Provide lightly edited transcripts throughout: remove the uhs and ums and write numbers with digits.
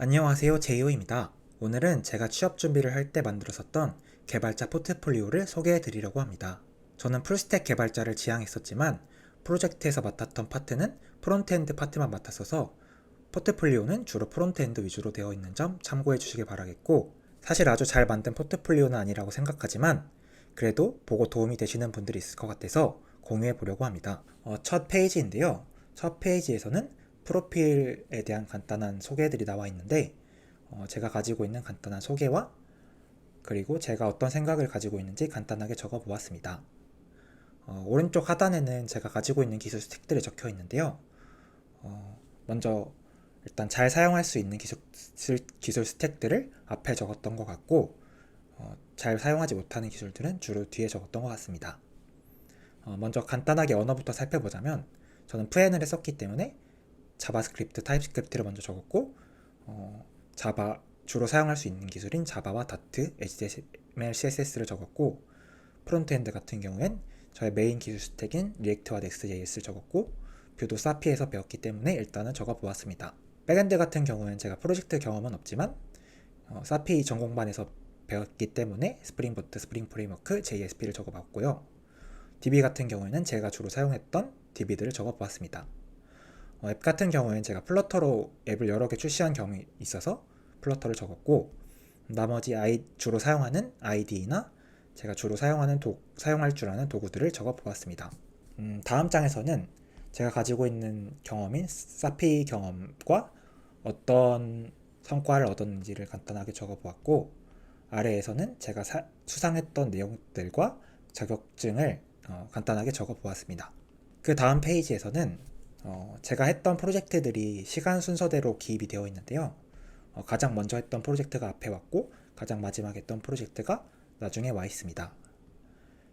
안녕하세요. 제이오입니다. 오늘은 제가 취업 준비를 할 때 만들었었던 개발자 포트폴리오를 소개해 드리려고 합니다. 저는 풀스택 개발자를 지향했었지만 프로젝트에서 맡았던 파트는 프론트엔드 파트만 맡았어서 포트폴리오는 주로 프론트엔드 위주로 되어 있는 점 참고해 주시길 바라겠고, 사실 아주 잘 만든 포트폴리오는 아니라고 생각하지만 그래도 보고 도움이 되시는 분들이 있을 것 같아서 공유해 보려고 합니다. 첫 페이지인데요. 첫 페이지에서는 프로필에 대한 간단한 소개들이 나와 있는데, 제가 가지고 있는 간단한 소개와 그리고 제가 어떤 생각을 가지고 있는지 간단하게 적어 보았습니다. 오른쪽 하단에는 제가 가지고 있는 기술 스택들이 적혀 있는데요. 먼저 일단 잘 사용할 수 있는 기술 스택들을 앞에 적었던 것 같고, 잘 사용하지 못하는 기술들은 주로 뒤에 적었던 것 같습니다. 먼저 간단하게 언어부터 살펴보자면, 저는 프엔을 했었기 때문에 자바스크립트, 타입스크립트를 먼저 적었고, 자바 주로 사용할 수 있는 기술인 자바와 다트, HTML, CSS를 적었고, 프론트엔드 같은 경우엔 저의 메인 기술 스택인 리액트와 넥스트.js를 적었고, 뷰도 사피에서 배웠기 때문에 일단은 적어보았습니다. 백엔드 같은 경우엔 제가 프로젝트 경험은 없지만 사피 전공반에서 배웠기 때문에 스프링 부트, 스프링 프레임워크, JSP를 적어봤고요. DB 같은 경우에는 제가 주로 사용했던 DB들을 적어보았습니다. 앱 같은 경우에는 제가 플러터로 앱을 여러 개 출시한 경험이 있어서 플러터를 적었고, 나머지 주로 사용하는 IDE나 제가 주로 사용할 줄 아는 도구들을 적어보았습니다. 다음 장에서는 제가 가지고 있는 경험인 사피 경험과 어떤 성과를 얻었는지를 간단하게 적어보았고, 아래에서는 제가 수상했던 내용들과 자격증을 간단하게 적어보았습니다. 그 다음 페이지에서는 제가 했던 프로젝트들이 시간 순서대로 기입이 되어 있는데요. 가장 먼저 했던 프로젝트가 앞에 왔고, 가장 마지막에 했던 프로젝트가 나중에 와 있습니다.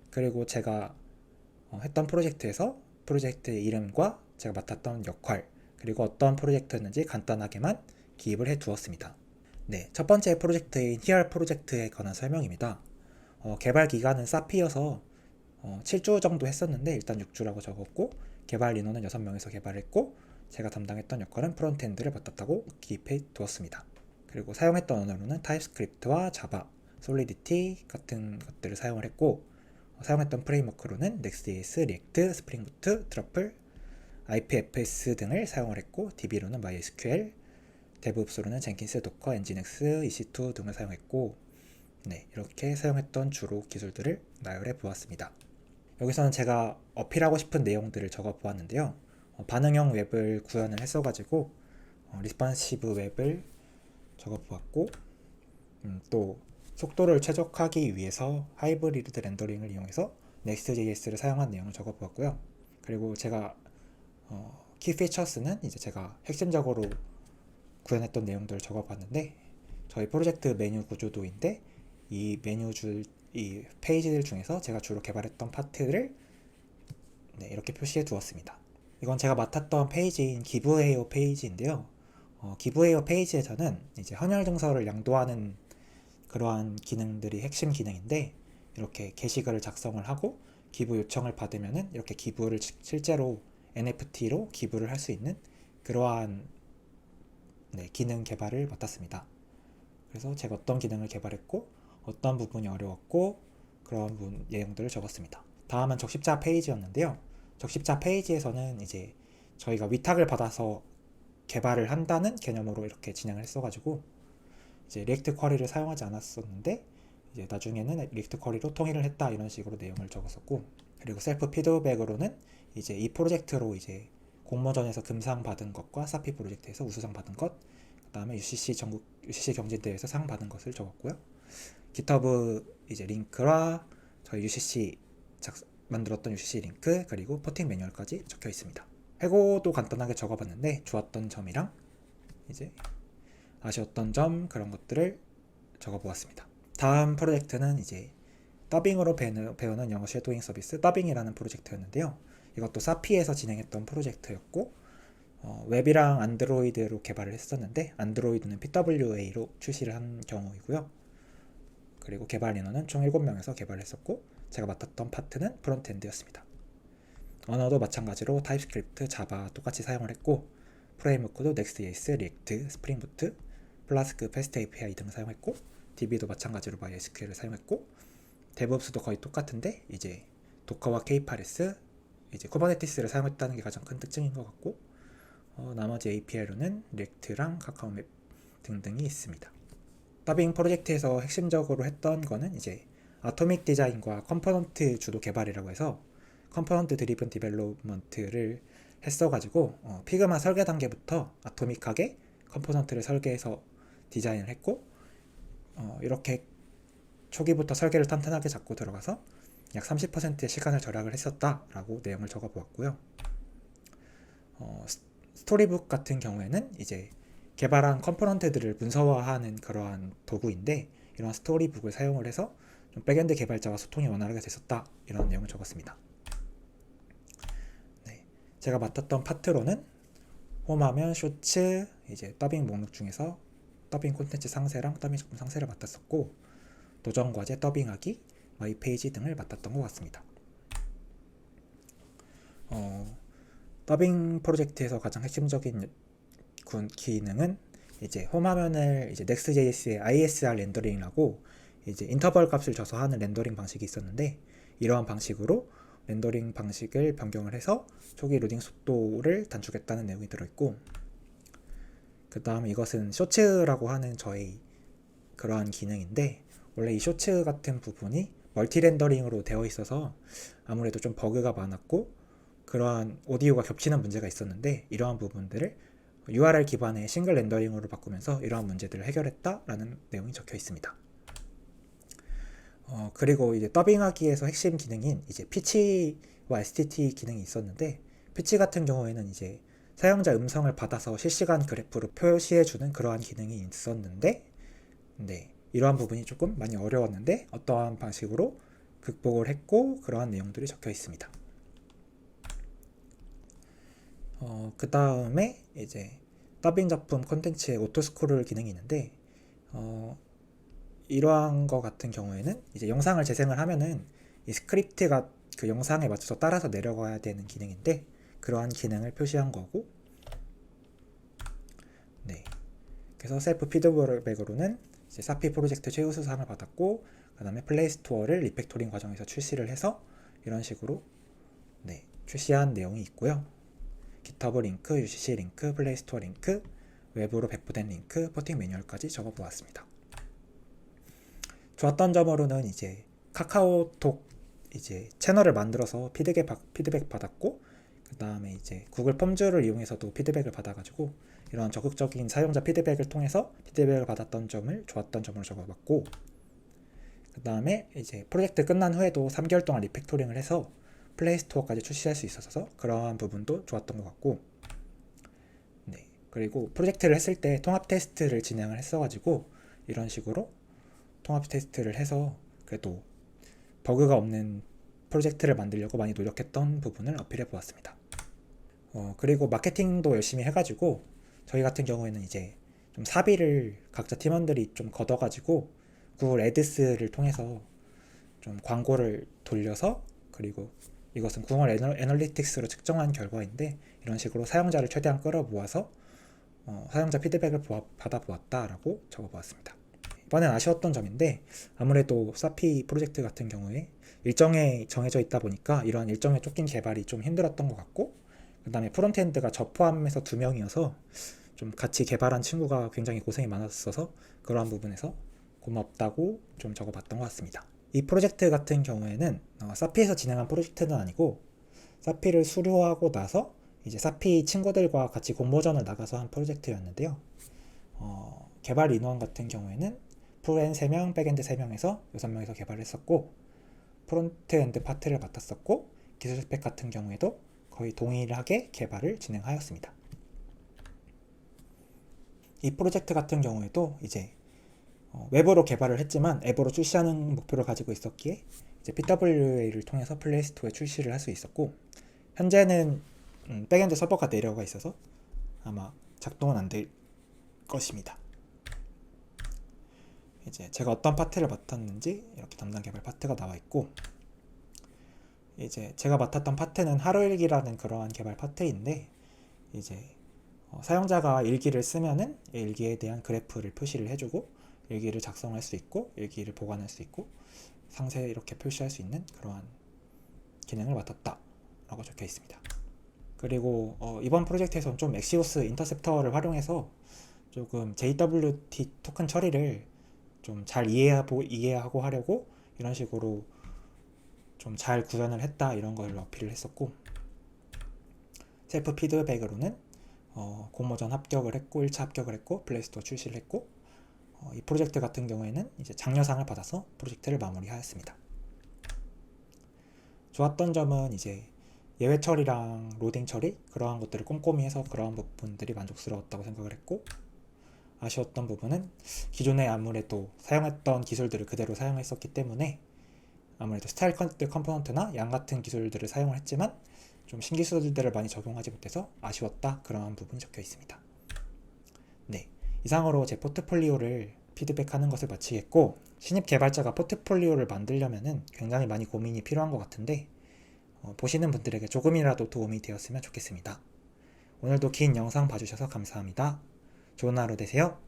그리고 제가 했던 프로젝트에서 프로젝트의 이름과 제가 맡았던 역할, 그리고 어떤 프로젝트였는지 간단하게만 기입을 해 두었습니다. 네, 첫 번째 프로젝트인 Here 프로젝트에 관한 설명입니다. 개발 기간은 사피여서 7주 정도 했었는데 일단 6주라고 적었고, 개발 인원은 6명에서 개발했고, 제가 담당했던 역할은 프론트엔드를 맡았다고 기입해 두었습니다. 그리고 사용했던 언어로는 타입스크립트와 자바, 솔리디티 같은 것들을 사용을 했고, 사용했던 프레임워크로는 넥스트JS, 리액트, 스프링 부트, 트러플, IPFS 등을 사용을 했고, DB로는 MySQL, 데브옵스로는 젠킨스, 도커, 엔진엑스, EC2 등을 사용했고, 네, 이렇게 사용했던 주로 기술들을 나열해 보았습니다. 여기서는 제가 어필하고 싶은 내용들을 적어 보았는데요. 반응형 웹을 구현을 했어가지고 리스폰시브 웹을 적어 보았고, 또 속도를 최적화하기 위해서 하이브리드 렌더링을 이용해서 Next.js를 사용한 내용을 적어 보았고요. 그리고 제가 키 피처스는 이제 제가 핵심적으로 구현했던 내용들을 적어 봤는데, 저희 프로젝트 메뉴 구조도인데 이 이 페이지들 중에서 제가 주로 개발했던 파트를 이렇게 표시해 두었습니다. 이건 제가 맡았던 페이지인 기브웨어 페이지인데요. 기브웨어 페이지에서는 이제 헌혈 증서를 양도하는 그러한 기능들이 핵심 기능인데, 이렇게 게시글을 작성을 하고 기부 요청을 받으면은 이렇게 기부를 실제로 NFT로 기부를 할 수 있는 그러한 기능 개발을 맡았습니다. 그래서 제가 어떤 기능을 개발했고 어떤 부분이 어려웠고 그런 내용들을 적었습니다. 다음은 적십자 페이지였는데요. 적십자 페이지에서는 이제 저희가 위탁을 받아서 개발을 한다는 개념으로 이렇게 진행을 했어가지고, 이제 리액트 쿼리를 사용하지 않았었는데 이제 나중에는 리액트 쿼리로 통일을 했다, 이런 식으로 내용을 적었었고, 그리고 셀프 피드백으로는 이제 이 프로젝트로 이제 공모전에서 금상 받은 것과 사피 프로젝트에서 우수상 받은 것, 그 다음에 UCC 경진대회에서 상 받은 것을 적었고요. 깃허브 이제 링크와 저희 만들었던 UCC 링크, 그리고 포팅 매뉴얼까지 적혀 있습니다. 해고도 간단하게 적어봤는데 좋았던 점이랑 이제 아쉬웠던 점, 그런 것들을 적어보았습니다. 다음 프로젝트는 이제 더빙으로 배우는 영어 쉐도잉 서비스 더빙이라는 프로젝트였는데요. 이것도 사피에서 진행했던 프로젝트였고, 웹이랑 안드로이드로 개발을 했었는데 안드로이드는 PWA로 출시를 한 경우이고요. 그리고 개발 인원은 총 7명에서 개발을 했었고, 제가 맡았던 파트는 프론트엔드였습니다. 언어도 마찬가지로 타입스크립트, 자바 똑같이 사용을 했고, 프레임워크도 넥스트JS, 리액트, 스프링 부트, 플라스크, 패스트 API 등을 사용했고, DB도 마찬가지로 MySQL을 사용했고, DevOps도 거의 똑같은데 이제 도커와 K8s, 이제 쿠버네티스를 사용했다는 게 가장 큰 특징인 것 같고, 나머지 API로는 리액트랑 카카오맵 등등이 있습니다. 더빙 프로젝트에서 핵심적으로 했던 거는 이제 아토믹 디자인과 컴포넌트 주도 개발이라고 해서 컴포넌트 드리븐 디벨롭먼트를 했어가지고 피그마 설계 단계부터 아토믹하게 컴포넌트를 설계해서 디자인을 했고, 이렇게 초기부터 설계를 탄탄하게 잡고 들어가서 약 30%의 시간을 절약을 했었다라고 내용을 적어 보았고요. 스토리북 같은 경우에는 이제 개발한 컴포넌트들을 문서화하는 그러한 도구인데, 이런 스토리북을 사용을 해서 좀 백엔드 개발자와 소통이 원활하게 됐었다, 이런 내용을 적었습니다. 네, 제가 맡았던 파트로는 홈화면, 쇼츠, 이제 더빙 목록 중에서 더빙 콘텐츠 상세랑 더빙 작품 상세를 맡았었고, 도전 과제, 더빙하기, 마이 페이지 등을 맡았던 것 같습니다. 더빙 프로젝트에서 가장 핵심적인 기능은 이제 홈화면을 이제 Next.js의 ISR 렌더링이라고 이제 인터벌 값을 줘서 하는 렌더링 방식이 있었는데, 이러한 방식으로 렌더링 방식을 변경을 해서 초기 로딩 속도를 단축했다는 내용이 들어있고, 그 다음 이것은 쇼츠라고 하는 저의 그러한 기능인데, 원래 이 쇼츠 같은 부분이 멀티 렌더링으로 되어 있어서 아무래도 좀 버그가 많았고 그러한 오디오가 겹치는 문제가 있었는데, 이러한 부분들을 URL 기반의 싱글 렌더링으로 바꾸면서 이러한 문제들을 해결했다라는 내용이 적혀 있습니다. 그리고 이제 더빙하기에서 핵심 기능인 이제 피치와 STT 기능이 있었는데, 피치 같은 경우에는 이제 사용자 음성을 받아서 실시간 그래프로 표시해주는 그러한 기능이 있었는데, 네, 이러한 부분이 조금 많이 어려웠는데 어떠한 방식으로 극복을 했고, 그러한 내용들이 적혀 있습니다. 그 다음에 이제 더빙 작품 콘텐츠의 오토스크롤 기능이 있는데, 이러한 거 같은 경우에는 이제 영상을 재생을 하면은 이 스크립트가 그 영상에 맞춰서 따라서 내려가야 되는 기능인데, 그러한 기능을 표시한 거고, 네, 그래서 셀프 피드백으로는 이제 사피 프로젝트 최우수상을 받았고, 그 다음에 플레이스토어를 리팩토링 과정에서 출시를 해서 이런 식으로 네, 출시한 내용이 있고요. 깃허브 링크, UCC 링크, 플레이스토어 링크, 외부로 배포된 링크, 포팅 매뉴얼까지 적어보았습니다. 좋았던 점으로는 이제 카카오톡 이제 채널을 만들어서 피드백 받았고, 그 다음에 이제 구글 폼즈를 이용해서도 피드백을 받아가지고 이런 적극적인 사용자 피드백을 통해서 피드백을 받았던 점을 좋았던 점으로 적어봤고, 그 다음에 이제 프로젝트 끝난 후에도 3개월 동안 리팩토링을 해서 플레이스토어까지 출시할 수 있어서 그러한 부분도 좋았던 것 같고, 네, 그리고 프로젝트를 했을 때 통합 테스트를 진행을 했어가지고 이런 식으로 통합 테스트를 해서 그래도 버그가 없는 프로젝트를 만들려고 많이 노력했던 부분을 어필해 보았습니다. 그리고 마케팅도 열심히 해가지고 저희 같은 경우에는 이제 좀 사비를 각자 팀원들이 좀 걷어가지고 구글 애드스를 통해서 좀 광고를 돌려서, 그리고 이것은 구글 애널리틱스로 측정한 결과인데, 이런 식으로 사용자를 최대한 끌어모아서 사용자 피드백을 받아보았다라고 적어보았습니다. 이번엔 아쉬웠던 점인데, 아무래도 사피 프로젝트 같은 경우에 일정에 정해져 있다 보니까 이러한 일정에 쫓긴 개발이 좀 힘들었던 것 같고, 그 다음에 프론트엔드가 저 포함해서 2명이어서 좀 같이 개발한 친구가 굉장히 고생이 많았어서 그러한 부분에서 고맙다고 좀 적어봤던 것 같습니다. 이 프로젝트 같은 경우에는 사피에서 진행한 프로젝트는 아니고, 사피를 수료하고 나서 이제 사피 친구들과 같이 공모전을 나가서 한 프로젝트였는데요. 개발 인원 같은 경우에는 프로엔 3명, 백엔드 3명에서 6명에서 개발을 했었고, 프론트엔드 파트를 맡았었고, 기술 스펙 같은 경우에도 거의 동일하게 개발을 진행하였습니다. 이 프로젝트 같은 경우에도 이제 웹으로 개발을 했지만 앱으로 출시하는 목표를 가지고 있었기에 이제 PWA를 통해서 플레이스토어에 출시를 할 수 있었고, 현재는 백엔드 서버가 내려가 있어서 아마 작동은 안 될 것입니다. 이제 제가 어떤 파트를 맡았는지 이렇게 담당 개발 파트가 나와 있고, 이제 제가 맡았던 파트는 하루일기라는 그러한 개발 파트인데, 이제 사용자가 일기를 쓰면은 일기에 대한 그래프를 표시를 해주고 일기를 작성할 수 있고 일기를 보관할 수 있고 상세 이렇게 표시할 수 있는 그러한 기능을 맡았다 라고 적혀 있습니다. 그리고 이번 프로젝트에서는 좀 엑시오스 인터셉터를 활용해서 조금 JWT 토큰 처리를 좀 잘 이해하고 하려고 이런 식으로 좀 잘 구현을 했다 이런 걸 어필을 했었고, 셀프 피드백으로는 공모전 합격을 했고 1차 합격을 했고 플레이스토어 출시를 했고, 이 프로젝트 같은 경우에는 이제 장려상을 받아서 프로젝트를 마무리하였습니다. 좋았던 점은 이제 예외 처리랑 로딩 처리 그러한 것들을 꼼꼼히 해서 그러한 부분들이 만족스러웠다고 생각을 했고, 아쉬웠던 부분은 기존에 아무래도 사용했던 기술들을 그대로 사용했었기 때문에 아무래도 스타일 컴포넌트나 양 같은 기술들을 사용을 했지만 좀 신기술들을 많이 적용하지 못해서 아쉬웠다 그러한 부분이 적혀 있습니다. 네, 이상으로 제 포트폴리오를 피드백하는 것을 마치겠고, 신입 개발자가 포트폴리오를 만들려면은 굉장히 많이 고민이 필요한 것 같은데 보시는 분들에게 조금이라도 도움이 되었으면 좋겠습니다. 오늘도 긴 영상 봐주셔서 감사합니다. 좋은 하루 되세요.